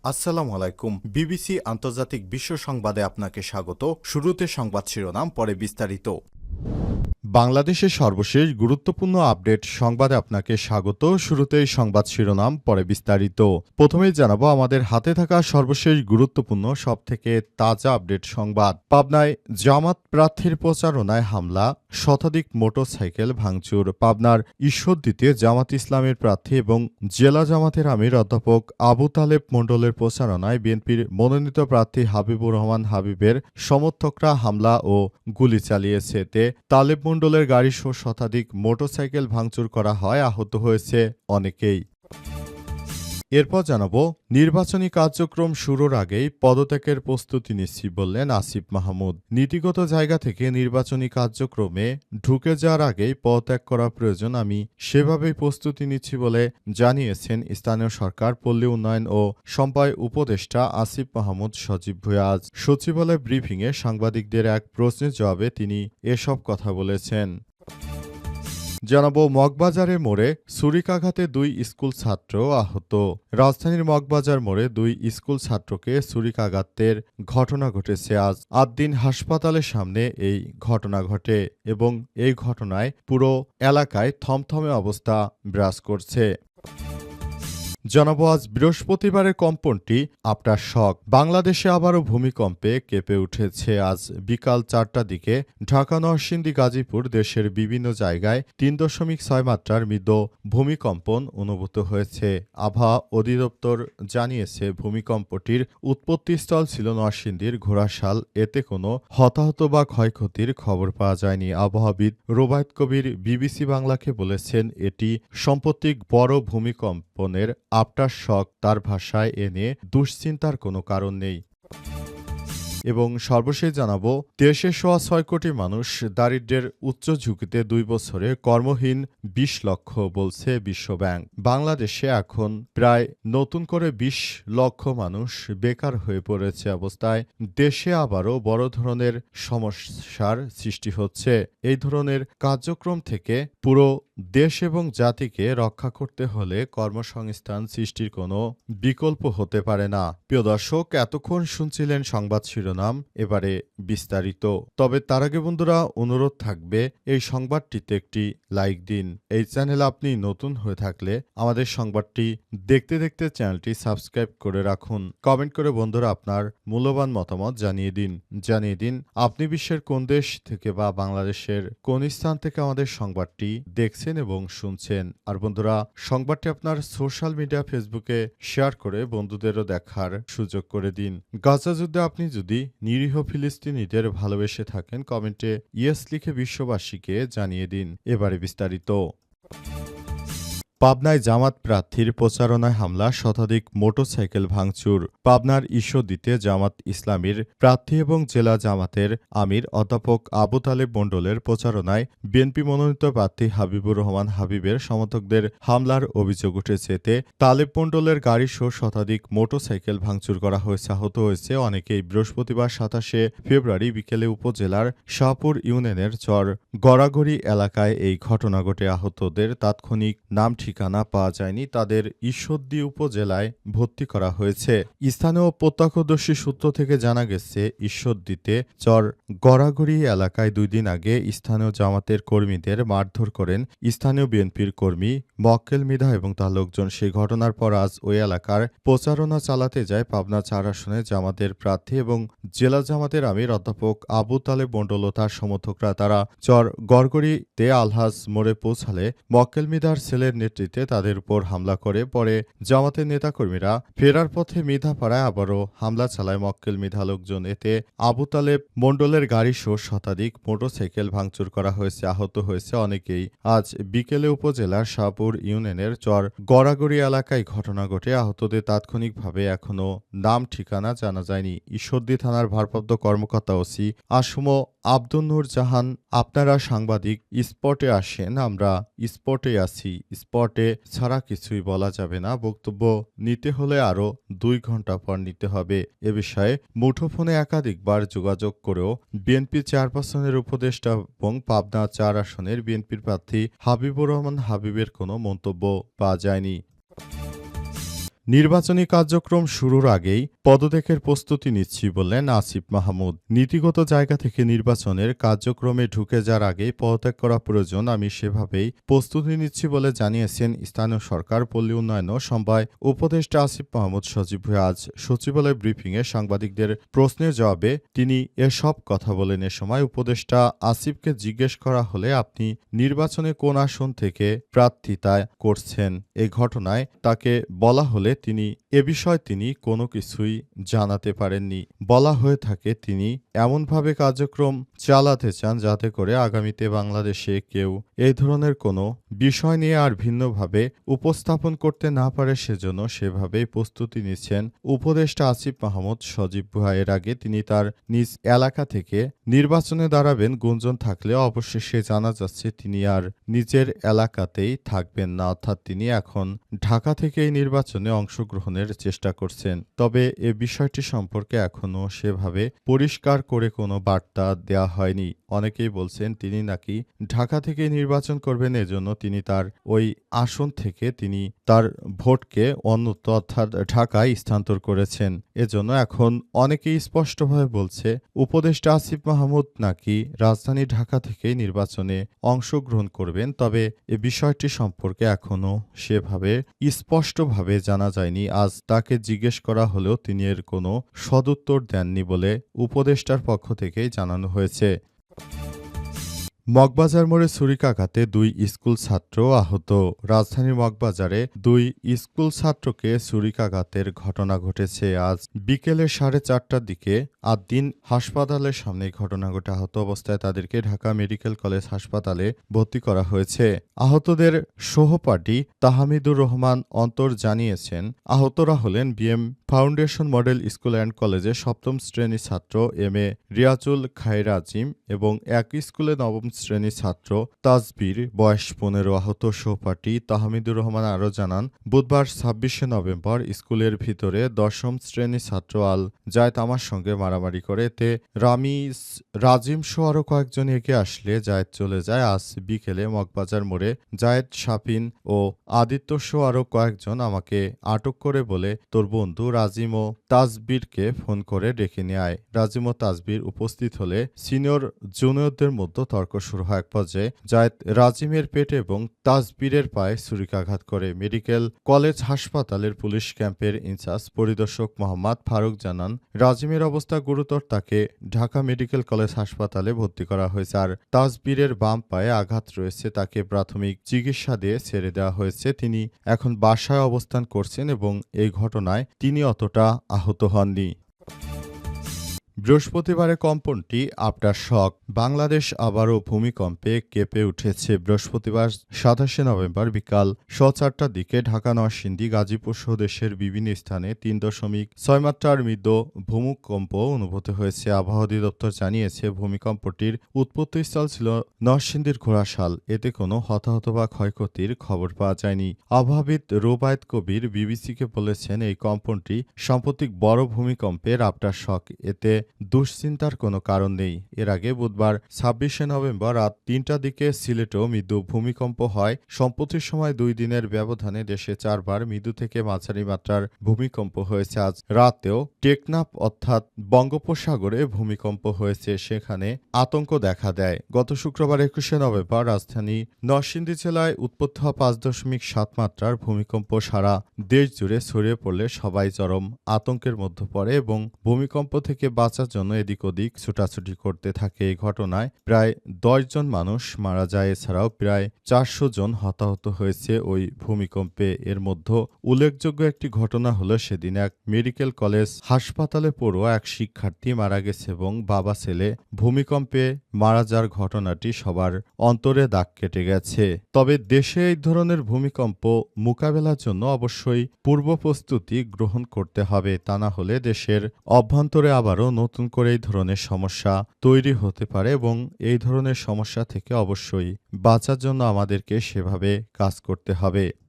আসসালামু আলাইকুম। বিবিসি আন্তর্জাতিক বিশ্ব সংবাদে আপনাকে স্বাগত। শুরুতে সংবাদ শিরোনাম, পরে বিস্তারিত। বাংলাদেশের সর্বশেষ গুরুত্বপূর্ণ আপডেট সংবাদে আপনাকে স্বাগত। শুরুতেই সংবাদ শিরোনাম, পরে বিস্তারিত। প্রথমেই জানাবো আমাদের হাতে থাকা সর্বশেষ গুরুত্বপূর্ণ সবথেকে তাজা আপডেট সংবাদ। পাবনায় জামাত প্রার্থীর প্রচারণায় হামলা, শতাধিক মোটরসাইকেল ভাঙচুর। পাবনার ঈশ্বরদীতে জামাত ইসলামের প্রার্থী এবং জেলা জামাতের আমির অধ্যাপক আবু তালেব মণ্ডলের প্রচারণায় বিএনপির মনোনীত প্রার্থী হাবিবুর রহমান হাবিবের সমর্থকরা হামলা ও গুলি চালিয়েছে। এতে তালেব মণ্ডলের গাড়িসহ শতাধিক মোটরসাইকেল ভাঙচুর করা হয়, আহত হয়েছে অনেকেই। এরপর জানাবো নির্বাচনী কার্যক্রম শুরুর আগেই পদত্যাগের প্রস্তুতি নিচ্ছি বললেন আসিফ মাহমুদ। নীতিগত জায়গা থেকে নির্বাচনী কার্যক্রমে ঢুকে যাওয়ার আগেই পদত্যাগ করা প্রয়োজন, আমি সেভাবেই প্রস্তুতি নিচ্ছি বলে জানিয়েছেন স্থানীয় সরকার, পল্লী উন্নয়ন ও সম্প্রদায় উপদেষ্টা আসিফ মাহমুদ সজীব ভুঁইয়া। আজ সচিবালয় ব্রিফিংয়ে সাংবাদিকদের এক প্রশ্নের জবাবে তিনি এসব কথা বলেছেন। জানাবো মগবাজারের মোড়ে ছুরিকাঘাতে দুই স্কুল ছাত্র আহত। রাজধানীর মগবাজার মোড়ে দুই স্কুল ছাত্রকে ছুরিকাঘাতের ঘটনা ঘটেছে। আজ ৮ দিন হাসপাতালের সামনে এই ঘটনা ঘটে এবং এই ঘটনায় পুরো এলাকায় থমথমে অবস্থা বিরাজ করছে। জানাবো আজ বৃহস্পতিবারের কম্পনটি আপনার শখ। বাংলাদেশে আবারও ভূমিকম্পে কেঁপে উঠেছে। আজ বিকাল ৪টার দিকে ঢাকা, নরসিংদী, গাজীপুর দেশের বিভিন্ন জায়গায় ৩.৬ মাত্রার মৃদু ভূমিকম্পন অনুভূত হয়েছে। আবহাওয়া অধিদপ্তর জানিয়েছে ভূমিকম্পটির উৎপত্তিস্থল ছিল নরসিংদীর ঘোড়াশাল। এতে কোনো হতাহত বা ক্ষয়ক্ষতির খবর পাওয়া যায়নি। আবহাওয়াবিদ রোবায়েত কবির বিবিসি বাংলাকে বলেছেন, এটি সাম্প্রতিক বড় ভূমিকম্পনের আফটার শক। তার ভাষায় এ নিয়ে দুশ্চিন্তার কোনো কারণ নেই। এবং সর্বশেষ জানাবো দেশে ৬.৫ কোটি মানুষ দারিদ্র্যের উচ্চ ঝুঁকিতে ২ বছরে কর্মহীন ২০ লক্ষ বলছে বিশ্বব্যাংক। বাংলাদেশে এখন প্রায় নতুন করে ২০ লক্ষ মানুষ বেকার হয়ে পড়েছে অবস্থায় দেশে আবারও বড় ধরনের সমস্যার সৃষ্টি হচ্ছে। এই ধরনের কার্যক্রম থেকে পুরো দেশ এবং জাতিকে রক্ষা করতে হলে কর্মসংস্থান সৃষ্টির কোনো বিকল্প হতে পারে না। প্রিয় দর্শক, এতক্ষণ শুনছিলেন সংবাদ শিরোনাম, এবারে বিস্তারিত। তবে তার আগে বন্ধুরা অনুরোধ থাকবে এই সংবাদটিতে একটি লাইক দিন। এই চ্যানেলে আপনি নতুন হয়ে থাকলে আমাদের সংবাদটি দেখতে দেখতে চ্যানেলটি সাবস্ক্রাইব করে রাখুন। কমেন্ট করে বন্ধুরা আপনার মূল্যবান মতামত জানিয়ে দিন আপনি বিশ্বের কোন দেশ থেকে বা বাংলাদেশের কোন স্থান থেকে আমাদের সংবাদটি দেখছেন এবং শুনছেন। আর বন্ধুরা সংবাদটি আপনার সোশ্যাল মিডিয়া ফেসবুকে শেয়ার করে বন্ধুদেরও দেখার সুযোগ করে দিন। গাজা যুদ্ধে আপনি যদি নিরীহ ফিলিস্তিনিদের ভালোবেসে থাকেন কমেন্টে ইয়েস লিখে বিশ্ববাসীকে জানিয়ে দিন। এবারে বিস্তারিত। পাবনায় জামাত প্রার্থীর প্রচারণায় হামলা, শতাধিক মোটরসাইকেল ভাঙচুর। পাবনার ঈশ্বরদীতে জামাত ইসলামীর প্রার্থী এবং জেলা জামাতের আমির অধ্যাপক আবু তালেব মণ্ডলের প্রচারণায় বিএনপি মনোনীত প্রার্থী হাবিবুর রহমান হাবিবের সমর্থকদের হামলার অভিযোগ উঠেছে। এতে তালেব মণ্ডলের গাড়িসহ শতাধিক মোটরসাইকেল ভাঙচুর করা হয়েছে, আহত হয়েছে অনেকেই। বৃহস্পতিবার ২৭শে ফেব্রুয়ারি বিকেলে উপজেলার শাহপুর ইউনিয়নের চর গড়াগড়ি এলাকায় এই ঘটনা ঘটে। আহতদের তাৎক্ষণিক নাম ঠিকানা পাওয়া যায়নি, তাদের ঈশ্বরদী উপজেলায় ভর্তি করা হয়েছে। স্থানীয় প্রত্যক্ষদর্শী সূত্র থেকে জানা গেছে, ঈশ্বরদীতে চর গড়াগড়ি এলাকায় ২ দিন আগে স্থানীয় জামাতের কর্মীদের মারধর করেন স্থানীয় বিএনপির কর্মী মক্কেল মৃধা এবং তার লোকজন। সেই ঘটনার পর আজ ওই এলাকার প্রচারণা চালাতে যায় পাবনা ৪ আসনে জামাতের প্রার্থী এবং জেলা জামাতের আমির অধ্যাপক আবু তালেব মণ্ডল ও তার সমর্থকরা। তারা চর গড়গড়িতে আলহাজ মোড়ে পৌঁছালে মক্কেল মৃধার ছেলের নেতৃত্বে তাদের উপর হামলা করে। পরে জামাতের নেতাকর্মীরা ফেরার পথে মৃধাপাড়ায় আবারও হামলা চালায় মক্কেল মৃধা লোকজন। এতে আবু তালেব মণ্ডলের গাড়িসহ শতাধিক মোটরসাইকেল ভাঙচুর করা হয়েছে, আহত হয়েছে অনেকেই। আজ বিকেলে উপজেলার শাহপুর ইউনিয়নের চর গড়াগড়ি এলাকায় ঘটনা ঘটে। আহতদের তাৎক্ষণিকভাবে এখনো নাম ঠিকানা জানা যায়নি। ঈশ্বরদী থানার ভারপ্রাপ্ত কর্মকর্তা ওসি আসম আব্দুল নূর জাহান, আপনারা সাংবাদিক স্পটে আসেন, আমরা স্পটে আছি, স্পটে ছাড়া কিছুই বলা যাবে না। বক্তব্য নিতে হলে আরও ২ ঘন্টা পর নিতে হবে। এ বিষয়ে মুঠোফোনে একাধিকবার যোগাযোগ করেও বিএনপি চেয়ারপারসনের উপদেষ্টা এবং পাবনা ৪ আসনের বিএনপির প্রার্থী হাবিবুর রহমান হাবিবের কোনো মন্তব্য পাওয়া যায়নি। নির্বাচনী কার্যক্রম শুরুর আগেই পদত্যাগের প্রস্তুতি নিচ্ছি বললেন আসিফ মাহমুদ। নীতিগত জায়গা থেকে নির্বাচনের কার্যক্রমে ঢুকে যাওয়ার আগেই পদত্যাগ করা প্রয়োজন, আমি সেভাবেই প্রস্তুতি নিচ্ছি বলে জানিয়েছেন স্থানীয় সরকার, পল্লী উন্নয়ন ও সমবায় উপদেষ্টা আসিফ মাহমুদ সজীব ভুঁইয়া। আজ সচিবালয় ব্রিফিংয়ে সাংবাদিকদের প্রশ্নের জবাবে তিনি এসব কথা বলেন। এ সময় উপদেষ্টা আসিফকে জিজ্ঞেস করা হলে, আপনি নির্বাচনে কোন আসন থেকে প্রার্থিতা করছেন? এই ঘটনায় তাকে বলা হলে এ বিষয়ে তিনি কোনো কিছুই জানাতে পারেননি। বলা হয়ে থাকে তিনি এমনভাবে কার্যক্রম চালাতে চান যাতে করে আগামীতে বাংলাদেশে কেউ এই ধরনের কোনো বিষয় নিয়ে আর ভিন্নভাবে উপস্থাপন করতে না পারে, সেজন্য সেভাবেই প্রস্তুতি নিচ্ছেন উপদেষ্টা আসিফ মাহমুদ সজীব ভুঁইয়া। এর আগে তিনি তার নিজ এলাকা থেকে নির্বাচনে দাঁড়াবেন গুঞ্জন থাকলেও অবশেষে জানা যাচ্ছে তিনি আর নিজের এলাকাতেই থাকবেন না, অর্থাৎ তিনি এখন ঢাকা থেকেই নির্বাচনে অংশগ্রহণের চেষ্টা করছেন। তবে এ বিষয়টি সম্পর্কে এখনও সেভাবে পরিষ্কার করে কোনো বার্তা দেওয়া হয়নি। অনেকেই বলছেন তিনি নাকি ঢাকা থেকে নির্বাচন করবেন, এজন্য তিনি তার ওই আসন থেকে তিনি তার ভোটকে অন্যত্র অর্থাৎ ঢাকায় স্থানান্তর করেছেন। এজন্য এখন অনেকেই স্পষ্টভাবে বলছে উপদেষ্টা আসিফ মাহমুদ নাকি রাজধানী ঢাকা থেকেই নির্বাচনে অংশগ্রহণ করবেন। তবে এ বিষয়টি সম্পর্কে এখনও সেভাবে স্পষ্টভাবে জানা যায়নি। আজ তাকে জিজ্ঞেস করা হলেও তিনি এর কোনো সদুত্তর দেননি বলে উপদেষ্টার পক্ষ থেকেই জানানো হয়েছে। মগবাজার মোড়ে ছুরিকাঘাতে ২ স্কুল ছাত্র আহত। রাজধানীর মগবাজারে ২ স্কুল ছাত্রকে ছুরিকাঘাতের ঘটনা ঘটেছে। আজ বিকেলে 4:30টার দিকে আদ্দিন হাসপাতালের সামনে ঘটনা ঘটে। আহত অবস্থায় তাদেরকে ঢাকা মেডিকেল কলেজ হাসপাতালে ভর্তি করা হয়েছে। আহতদের সহপাঠী তাহমিদুর রহমান অন্তর জানিয়েছেন, আহতরা হলেন BM foundation model school and কলেজের ৭ম শ্রেণীর ছাত্র এম এ রিয়াজুল খায়ের আজিম এবং একই স্কুলে ৯ম শ্রেণীর ছাত্র তাজবীর, বয়স ১৫। আহত সহপাঠী তাহমিদুর রহমান আরও জানান, বুধবার ২৬শে নভেম্বর স্কুলের ভিতরে ১০ম শ্রেণীর ছাত্র আল জায়েদ আমার সঙ্গে মারামারি করে। এতে রাজিম সহ আরও কয়েকজন এগিয়ে আসলে জায়েদ চলে যায়। আজ বিকেলে মগবাজার মোড়ে জায়েদ, শাফিন ও আদিত্য সহ আরও কয়েকজন আমাকে আটক করে বলে, তোর বন্ধু রাজিম ও তাজবীরকে ফোন করে ডেকে নিয়ে আয়। রাজিম ও তাজবীর উপস্থিত হলে সিনিয়র জুনিয়রদের মধ্যে তর্ক শুরু হয়। এক পর্যায়ে জায়েদ রাজিমের পেটে এবং তাজবীরের পায়ে ছুরিকাঘাত করে। মেডিকেল কলেজ হাসপাতালের পুলিশ ক্যাম্পের ইনচার্জ পরিদর্শক মোহাম্মদ ফারুক জানান, রাজিমের অবস্থা গুরুতর, তাকে ঢাকা মেডিকেল কলেজ হাসপাতালে ভর্তি করা হয়েছে। আর তাজবীরের বাম পায়ে আঘাত রয়েছে, তাকে প্রাথমিক চিকিৎসা দিয়ে ছেড়ে দেওয়া হয়েছে। তিনি এখন বাসায় অবস্থান করছেন এবং এই ঘটনায় তিনি অতটা আহত হননি। বৃহস্পতিবারে কম্পনটি আফটার শক। বাংলাদেশ আবারও ভূমিকম্পে কেঁপে উঠেছে। বৃহস্পতিবার ২৭শে নভেম্বর বিকাল ৪:০০টার দিকে ঢাকা, নরসিংদী, গাজীপুর সহ দেশের বিভিন্ন স্থানে ৩.৬ মাত্রার মৃদু ভূমিকম্প অনুভূত হয়েছে। আবহাওয়া অধিদপ্তর জানিয়েছে, ভূমিকম্পটির উৎপত্তিস্থল ছিল নরসিংদীর ঘোড়াশাল। এতে কোনো হতাহত বা ক্ষয়ক্ষতির খবর পাওয়া যায়নি। আবহাওয়াবিদ রুবায়েত কবির বিবিসিকে বলেছেন, এই কম্পনটি সাম্প্রতিক বড় ভূমিকম্পের আফটার শক। এতে দুশ্চিন্তার কোনো কারণ নেই। এর আগে বুধবার ২৬শে নভেম্বর রাত ৩টার দিকে সিলেটেও মৃদু ভূমিকম্প হয়। সম্প্রতির সময় ২ দিনের ব্যবধানে দেশে ৪বার মৃদু থেকে মাঝারি মাত্রার ভূমিকম্প হয়েছে। আজ রাতেও টেকনাফ অর্থাৎ বঙ্গোপসাগরে ভূমিকম্প হয়েছে, সেখানে আতঙ্ক দেখা দেয়। গত শুক্রবার ২১শে নভেম্বর রাজধানী নরসিংদী জেলায় উৎপত্তি হওয়া ৫.৭ মাত্রার ভূমিকম্প সারা দেশ জুড়ে ছড়িয়ে পড়লে সবাই চরম আতঙ্কের মধ্যে পড়ে এবং ভূমিকম্প থেকে বাঁচার জন্য এদিক ওদিক ছুটাছুটি করতে থাকে। এই ঘটনায় প্রায় ১০ জন মানুষ মারা যায়। এছাড়াও প্রায় ৪০০ জন হতাহত হয়েছে ওই ভূমিকম্পে। এর মধ্যে উল্লেখযোগ্য একটি ঘটনা হলো, সেদিন এক মেডিকেল কলেজ হাসপাতালে পড়ুয়া এক শিক্ষার্থী মারা গেছে এবং বাবা ছেলে ভূমিকম্পে মারা যাওয়ার ঘটনাটি সবার অন্তরে দাগ কেটে গেছে। তবে দেশে এই ধরনের ভূমিকম্প মোকাবেলার জন্য অবশ্যই পূর্ব প্রস্তুতি গ্রহণ করতে হবে, তা না হলে দেশের অভ্যন্তরে আবারও নতুন করে এই ধরনের সমস্যা তৈরি হতে পারে এবং এই ধরনের সমস্যা থেকে অবশ্যই বাঁচার জন্য আমাদেরকে সেভাবে কাজ করতে হবে।